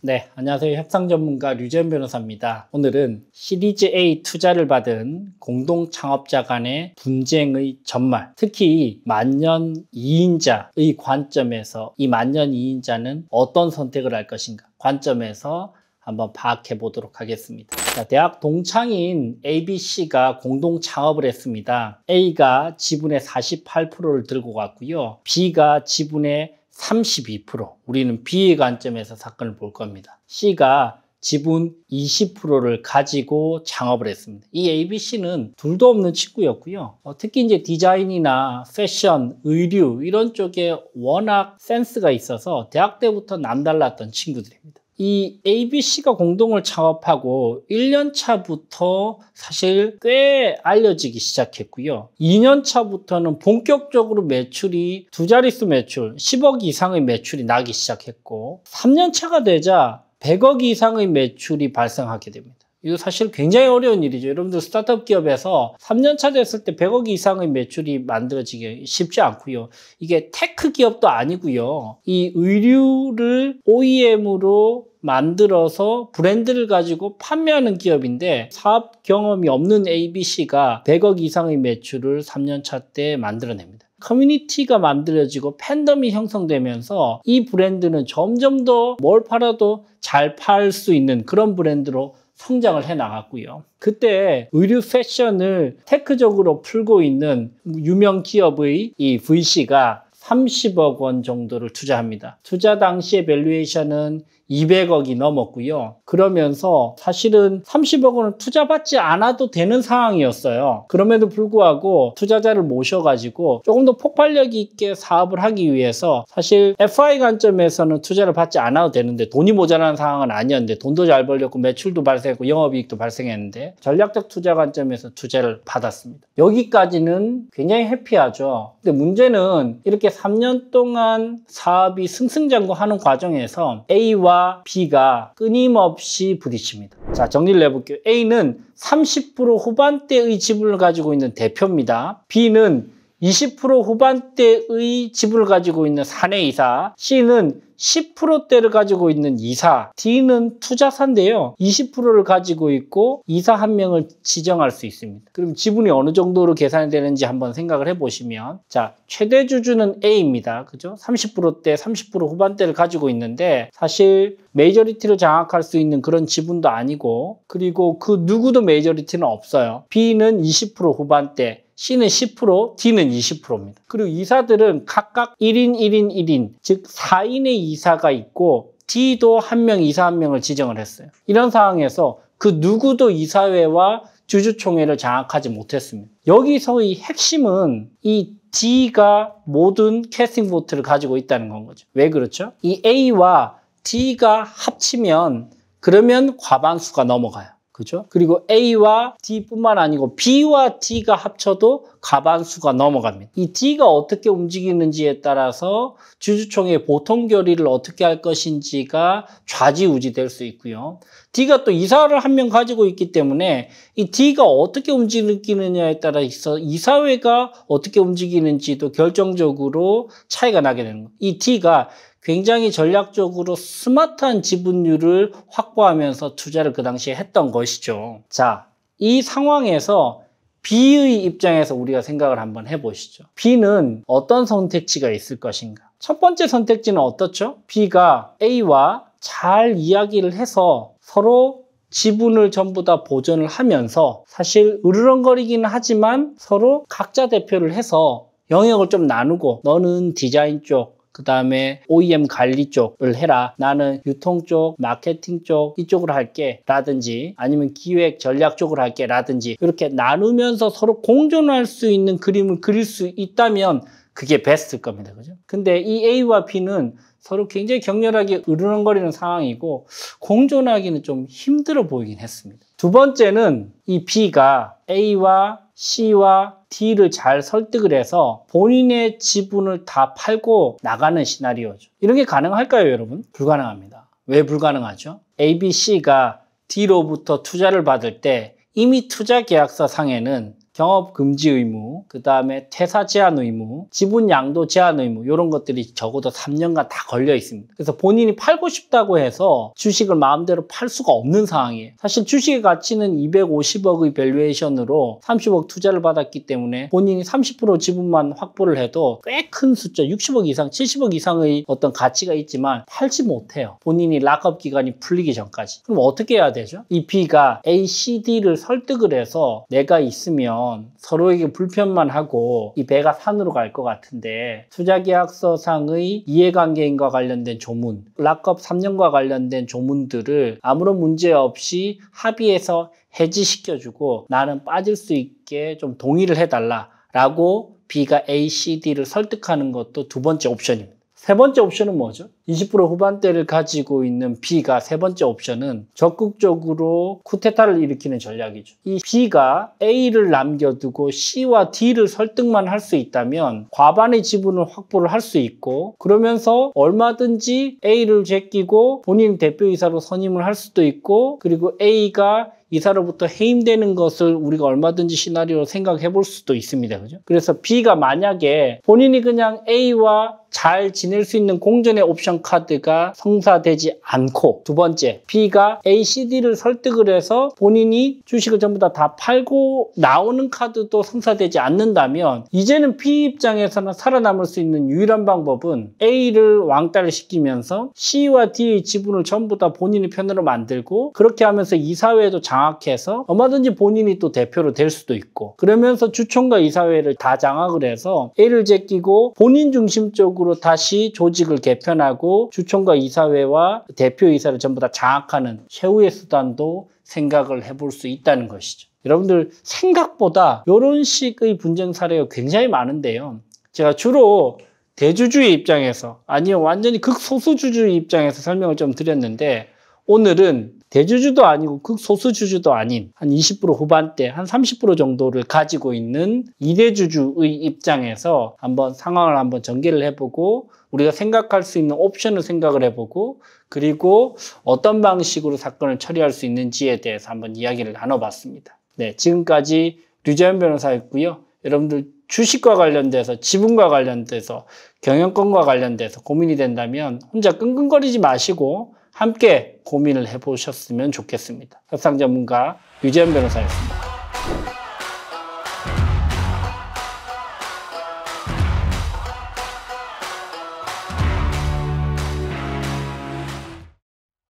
네, 안녕하세요. 협상 전문가 류재현 변호사입니다. 오늘은 시리즈 A 투자를 받은 공동 창업자 간의 분쟁의 전말, 특히 만년 2인자의 관점에서 이 만년 2인자는 어떤 선택을 할 것인가 관점에서 한번 파악해 보도록 하겠습니다. 자, 대학 동창인 A, B, C가 공동 창업을 했습니다. A가 지분의 48%를 들고 갔고요. B가 지분의 32%. 우리는 B의 관점에서 사건을 볼 겁니다. C가 지분 20%를 가지고 창업을 했습니다. 이 A, B, C는 둘도 없는 친구였고요. 특히 이제 디자인이나 패션, 의류 이런 쪽에 워낙 센스가 있어서 대학 때부터 남달랐던 친구들입니다. 이 ABC가 공동을 창업하고 1년 차부터 사실 꽤 알려지기 시작했고요. 2년 차부터는 본격적으로 매출이 두 자릿수 매출, 10억 이상의 매출이 나기 시작했고 3년 차가 되자 100억 이상의 매출이 발생하게 됩니다. 이거 사실 굉장히 어려운 일이죠. 여러분들 스타트업 기업에서 3년 차 됐을 때 100억 이상의 매출이 만들어지기 쉽지 않고요. 이게 테크 기업도 아니고요. 이 의류를 OEM으로 만들어서 브랜드를 가지고 판매하는 기업인데 사업 경험이 없는 ABC가 100억 이상의 매출을 3년 차 때 만들어냅니다. 커뮤니티가 만들어지고 팬덤이 형성되면서 이 브랜드는 점점 더 뭘 팔아도 잘 팔 수 있는 그런 브랜드로 성장을 해 나갔고요. 그때 의류 패션을 테크적으로 풀고 있는 유명 기업의 이 VC가 30억 원 정도를 투자합니다. 투자 당시의 밸류에이션은 200억이 넘었고요. 그러면서 사실은 30억 원을 투자받지 않아도 되는 상황이었어요. 그럼에도 불구하고 투자자를 모셔가지고 조금 더 폭발력 있게 사업을 하기 위해서 사실 FI 관점에서는 투자를 받지 않아도 되는데 돈이 모자라는 상황은 아니었는데 돈도 잘 벌렸고 매출도 발생했고 영업이익도 발생했는데 전략적 투자 관점에서 투자를 받았습니다. 여기까지는 굉장히 해피하죠. 근데 문제는 이렇게 3년 동안 사업이 승승장구하는 과정에서 A와 B가 끊임없이 부딪힙니다. 자, 정리를 해볼게요. A는 30% 후반대의 지분을 가지고 있는 대표입니다. B는 20% 후반대의 지분을 가지고 있는 사내이사, C는 10%대를 가지고 있는 이사, D는 투자사인데요. 20%를 가지고 있고 이사 한 명을 지정할 수 있습니다. 그럼 지분이 어느 정도로 계산이 되는지 한번 생각을 해보시면 자, 최대 주주는 A입니다. 그죠? 30%대, 30% 후반대를 가지고 있는데 사실 메이저리티를 장악할 수 있는 그런 지분도 아니고 그리고 그 누구도 메이저리티는 없어요. B는 20% 후반대, C는 10%, D는 20%입니다. 그리고 이사들은 각각 1인, 1인, 1인, 즉 4인의 이사가 있고 D도 한 명, 이사 한 명을 지정을 했어요. 이런 상황에서 그 누구도 이사회와 주주총회를 장악하지 못했습니다. 여기서의 핵심은 이 D가 모든 캐스팅 보트를 가지고 있다는 건 거죠. 왜 그렇죠? 이 A와 D가 합치면 그러면 과반수가 넘어가요. 그죠? 그리고 A와 D뿐만 아니고 B와 D가 합쳐도 과반수가 넘어갑니다. 이 D가 어떻게 움직이는지에 따라서 주주총회 보통 결의를 어떻게 할 것인지가 좌지우지 될 수 있고요. D가 또 이사를 한 명 가지고 있기 때문에 이 D가 어떻게 움직이느냐에 따라서 이사회가 어떻게 움직이는지도 결정적으로 차이가 나게 되는 거예요. 이 D가 굉장히 전략적으로 스마트한 지분율을 확보하면서 투자를 그 당시에 했던 것이죠. 자, 이 상황에서 B의 입장에서 우리가 생각을 한번 해보시죠. B는 어떤 선택지가 있을 것인가? 첫 번째 선택지는 어떻죠? B가 A와 잘 이야기를 해서 서로 지분을 전부 다 보존을 하면서 사실 으르렁거리기는 하지만 서로 각자 대표를 해서 영역을 좀 나누고 너는 디자인 쪽, 그 다음에 OEM 관리 쪽을 해라. 나는 유통 쪽, 마케팅 쪽 이쪽으로 할게 라든지 아니면 기획 전략 쪽으로 할게 라든지 이렇게 나누면서 서로 공존할 수 있는 그림을 그릴 수 있다면 그게 베스트일 겁니다. 그죠? 근데 이 A와 B는 서로 굉장히 격렬하게 으르렁거리는 상황이고 공존하기는 좀 힘들어 보이긴 했습니다. 두 번째는 이 B가 A와 C와 D를 잘 설득을 해서 본인의 지분을 다 팔고 나가는 시나리오죠. 이런 게 가능할까요, 여러분? 불가능합니다. 왜 불가능하죠? A, B, C가 D로부터 투자를 받을 때 이미 투자 계약서 상에는 경업 금지 의무, 그 다음에 퇴사 제한 의무, 지분 양도 제한 의무 이런 것들이 적어도 3년간 다 걸려 있습니다. 그래서 본인이 팔고 싶다고 해서 주식을 마음대로 팔 수가 없는 상황이에요. 사실 주식의 가치는 250억의 밸류에이션으로 30억 투자를 받았기 때문에 본인이 30% 지분만 확보를 해도 꽤 큰 숫자 60억 이상, 70억 이상의 어떤 가치가 있지만 팔지 못해요. 본인이 락업 기간이 풀리기 전까지. 그럼 어떻게 해야 되죠? 이 B가 A, C, D를 설득을 해서 내가 있으면 서로에게 불편만 하고 이 배가 산으로 갈 것 같은데 투자계약서상의 이해관계인과 관련된 조문, 락업 3년과 관련된 조문들을 아무런 문제 없이 합의해서 해지시켜주고 나는 빠질 수 있게 좀 동의를 해달라라고 B가 A, C, D를 설득하는 것도 두 번째 옵션입니다. 세 번째 옵션은 뭐죠? 20% 후반대를 가지고 있는 B가 세 번째 옵션은 적극적으로 쿠데타를 일으키는 전략이죠. 이 B가 A를 남겨두고 C와 D를 설득만 할 수 있다면 과반의 지분을 확보를 할 수 있고 그러면서 얼마든지 A를 제끼고 본인 대표이사로 선임을 할 수도 있고 그리고 A가 이사로부터 해임되는 것을 우리가 얼마든지 시나리오로 생각해 볼 수도 있습니다. 그죠? 그래서 B가 만약에 본인이 그냥 A와 잘 지낼 수 있는 공존의 옵션 카드가 성사되지 않고 두 번째, B가 A, C, D를 설득을 해서 본인이 주식을 전부 다 팔고 나오는 카드도 성사되지 않는다면 이제는 B 입장에서는 살아남을 수 있는 유일한 방법은 A를 왕따를 시키면서 C와 D의 지분을 전부 다 본인의 편으로 만들고 그렇게 하면서 이사회도 장악해서 얼마든지 본인이 또 대표로 될 수도 있고 그러면서 주총과 이사회를 다 장악을 해서 A를 제끼고 본인 중심적으로 다시 조직을 개편하고 주총과 이사회와 대표이사를 전부 다 장악하는 최후의 수단도 생각을 해볼 수 있다는 것이죠. 여러분들 생각보다 이런 식의 분쟁 사례가 굉장히 많은데요. 제가 주로 대주주의 입장에서 아니면 완전히 극소수주주의 입장에서 설명을 좀 드렸는데 오늘은 대주주도 아니고 극소수주주도 아닌 한 20% 후반대, 한 30% 정도를 가지고 있는 이대주주의 입장에서 한번 상황을 한번 전개를 해보고 우리가 생각할 수 있는 옵션을 생각을 해보고 그리고 어떤 방식으로 사건을 처리할 수 있는지에 대해서 한번 이야기를 나눠봤습니다. 네, 지금까지 류재현 변호사였고요. 여러분들 주식과 관련돼서 지분과 관련돼서 경영권과 관련돼서 고민이 된다면 혼자 끙끙거리지 마시고 함께 고민을 해보셨으면 좋겠습니다. 협상 전문가 류재현 변호사였습니다.